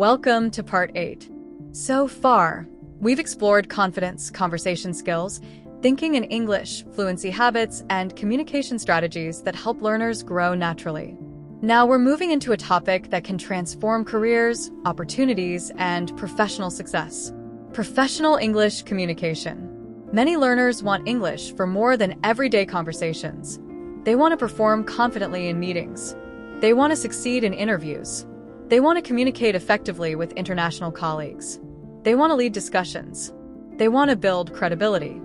Welcome to Part 8. So far, we've explored confidence, conversation skills, thinking in English, fluency habits, and communication strategies that help learners grow naturally. Now we're moving into a topic that can transform careers, opportunities, and professional success. Professional English communication. Many learners want English for more than everyday conversations. They want to perform confidently in meetings. They want to succeed in interviews. They want to communicate effectively with international colleagues. They want to lead discussions. They want to build credibility.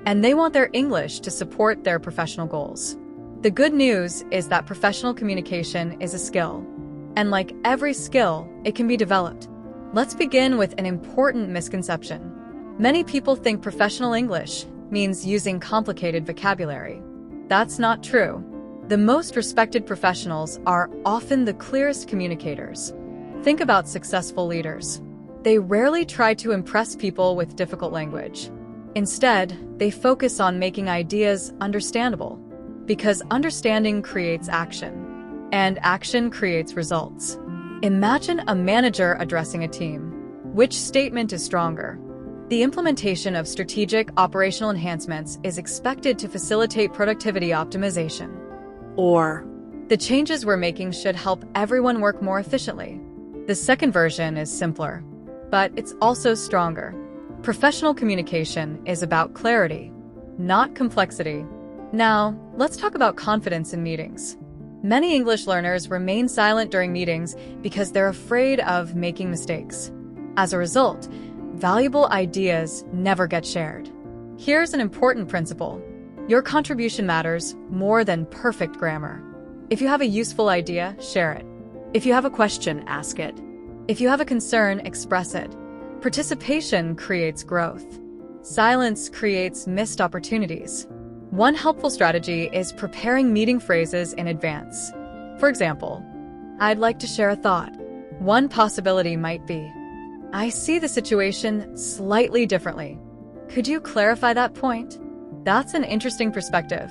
And they want their English to support their professional goals. The good news is that professional communication is a skill. And like every skill, it can be developed. Let's begin with an important misconception. Many people think professional English means using complicated vocabulary. That's not true. The most respected professionals are often the clearest communicators. Think about successful leaders. They rarely try to impress people with difficult language. Instead, they focus on making ideas understandable, because understanding creates action, and action creates results. Imagine a manager addressing a team. Which statement is stronger? The implementation of strategic operational enhancements is expected to facilitate productivity optimization. Or, the changes we're making should help everyone work more efficiently. The second version is simpler, but it's also stronger. Professional communication is about clarity, not complexity. Now, let's talk about confidence in meetings. Many English learners remain silent during meetings because they're afraid of making mistakes. As a result, valuable ideas never get shared. Here's an important principle. Your contribution matters more than perfect grammar. If you have a useful idea, share it. If you have a question, ask it. If you have a concern, express it. Participation creates growth. Silence creates missed opportunities. One helpful strategy is preparing meeting phrases in advance. For example, I'd like to share a thought. One possibility might be, I see the situation slightly differently. Could you clarify that point? That's an interesting perspective.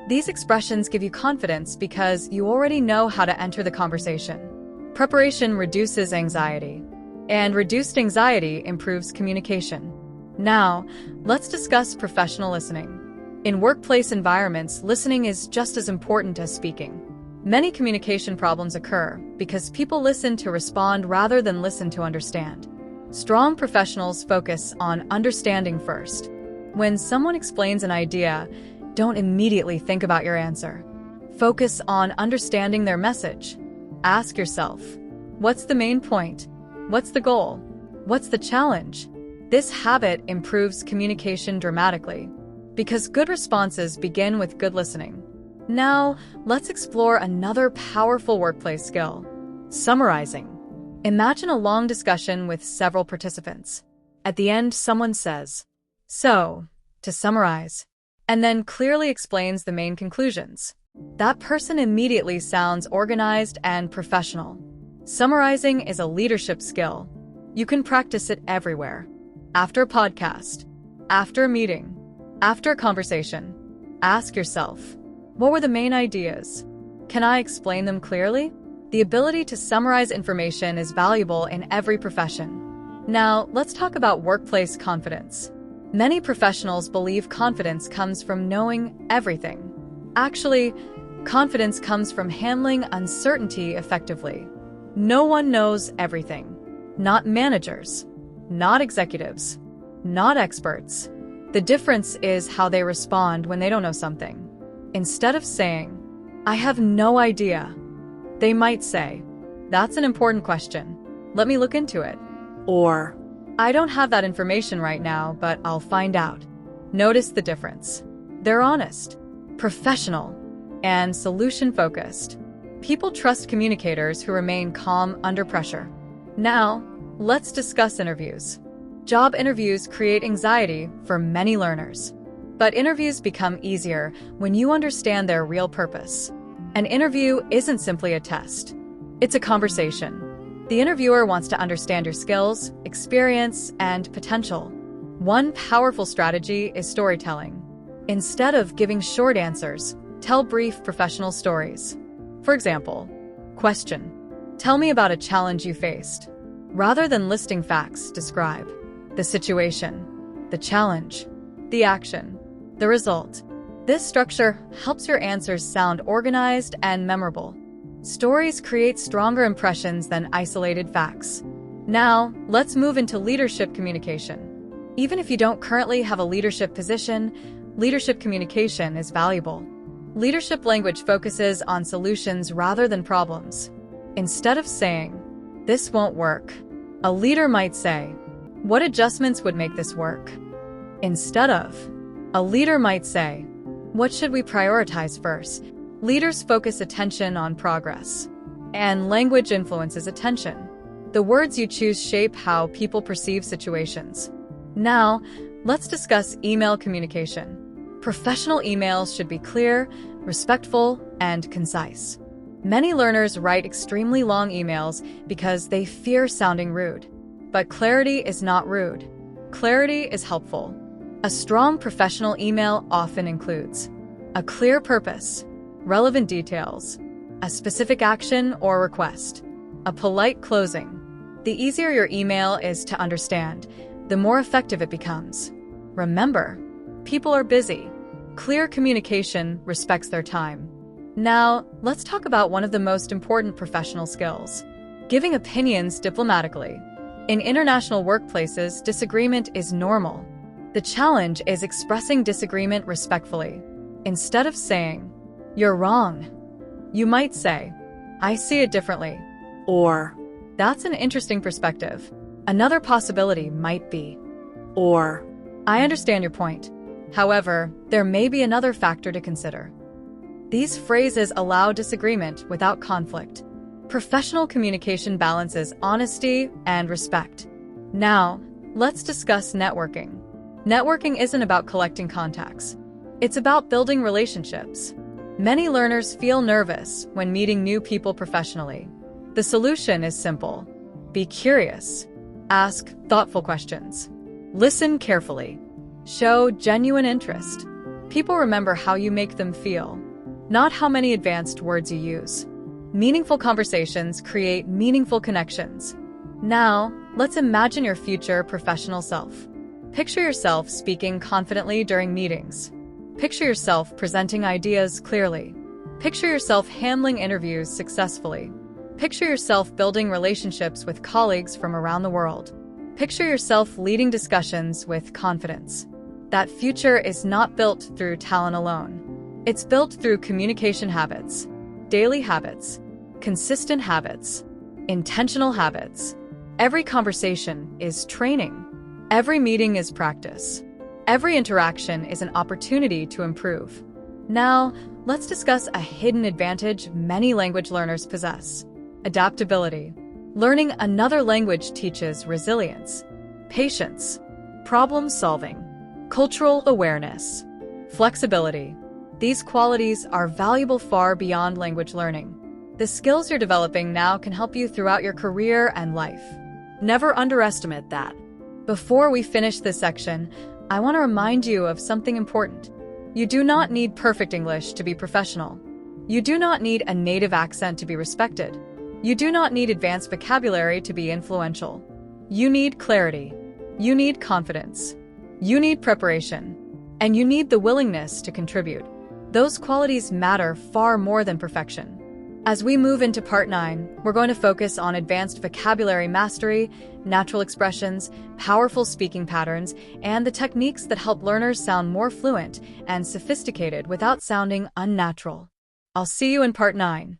These expressions give you confidence because you already know how to enter the conversation. Preparation reduces anxiety, and reduced anxiety improves communication. Now, let's discuss professional listening. In workplace environments, listening is just as important as speaking. Many communication problems occur because people listen to respond rather than listen to understand. Strong professionals focus on understanding first. When someone explains an idea, don't immediately think about your answer. Focus on understanding their message. Ask yourself, what's the main point? What's the goal? What's the challenge? This habit improves communication dramatically, because good responses begin with good listening. Now, let's explore another powerful workplace skill: summarizing. Imagine a long discussion with several participants. At the end, someone says, "So, to summarize," and then clearly explains the main conclusions. That person immediately sounds organized and professional. Summarizing is a leadership skill. You can practice it everywhere. After a podcast, after a meeting, after a conversation, ask yourself, what were the main ideas? Can I explain them clearly? The ability to summarize information is valuable in every profession. Now, let's talk about workplace confidence. Many professionals believe confidence comes from knowing everything. Actually, confidence comes from handling uncertainty effectively. No one knows everything. Not managers, not executives, not experts. The difference is how they respond when they don't know something. Instead of saying, "I have no idea," they might say, "That's an important question. Let me look into it." Or, "I don't have that information right now, but I'll find out." Notice the difference. They're honest, professional, and solution-focused. People trust communicators who remain calm under pressure. Now, let's discuss interviews. Job interviews create anxiety for many learners. But interviews become easier when you understand their real purpose. An interview isn't simply a test. It's a conversation. The interviewer wants to understand your skills, experience, and potential. One powerful strategy is storytelling. Instead of giving short answers, tell brief professional stories. For example, question: tell me about a challenge you faced. Rather than listing facts, describe the situation, the challenge, the action, the result. This structure helps your answers sound organized and memorable. Stories create stronger impressions than isolated facts. Now, let's move into leadership communication. Even if you don't currently have a leadership position, leadership communication is valuable. Leadership language focuses on solutions rather than problems. Instead of saying, "This won't work," a leader might say, "What adjustments would make this work?" Instead of, a leader might say, "What should we prioritize first?" Leaders focus attention on progress, and language influences attention. The words you choose shape how people perceive situations. Now, let's discuss email communication. Professional emails should be clear, respectful, and concise. Many learners write extremely long emails because they fear sounding rude. But clarity is not rude. Clarity is helpful. A strong professional email often includes a clear purpose, relevant details, a specific action or request, a polite closing. The easier your email is to understand, the more effective it becomes. Remember, people are busy. Clear communication respects their time. Now, let's talk about one of the most important professional skills: giving opinions diplomatically. In international workplaces, disagreement is normal. The challenge is expressing disagreement respectfully. Instead of saying, "You're wrong," you might say, "I see it differently," or "That's an interesting perspective." Another possibility might be, or "I understand your point. However, there may be another factor to consider." These phrases allow disagreement without conflict. Professional communication balances honesty and respect. Now, let's discuss networking. Networking isn't about collecting contacts. It's about building relationships. Many learners feel nervous when meeting new people professionally. The solution is simple. Be curious. Ask thoughtful questions. Listen carefully. Show genuine interest. People remember how you make them feel, not how many advanced words you use. Meaningful conversations create meaningful connections. Now, let's imagine your future professional self. Picture yourself speaking confidently during meetings. Picture yourself presenting ideas clearly. Picture yourself handling interviews successfully. Picture yourself building relationships with colleagues from around the world. Picture yourself leading discussions with confidence. That future is not built through talent alone. It's built through communication habits, daily habits, consistent habits, intentional habits. Every conversation is training. Every meeting is practice. Every interaction is an opportunity to improve. Now, let's discuss a hidden advantage many language learners possess: adaptability. Learning another language teaches resilience, patience, problem-solving, cultural awareness, flexibility. These qualities are valuable far beyond language learning. The skills you're developing now can help you throughout your career and life. Never underestimate that. Before we finish this section, I want to remind you of something important. You do not need perfect English to be professional. You do not need a native accent to be respected. You do not need advanced vocabulary to be influential. You need clarity. You need confidence. You need preparation. And you need the willingness to contribute. Those qualities matter far more than perfection. As we move into Part 9, we're going to focus on advanced vocabulary mastery, natural expressions, powerful speaking patterns, and the techniques that help learners sound more fluent and sophisticated without sounding unnatural. I'll see you in Part 9.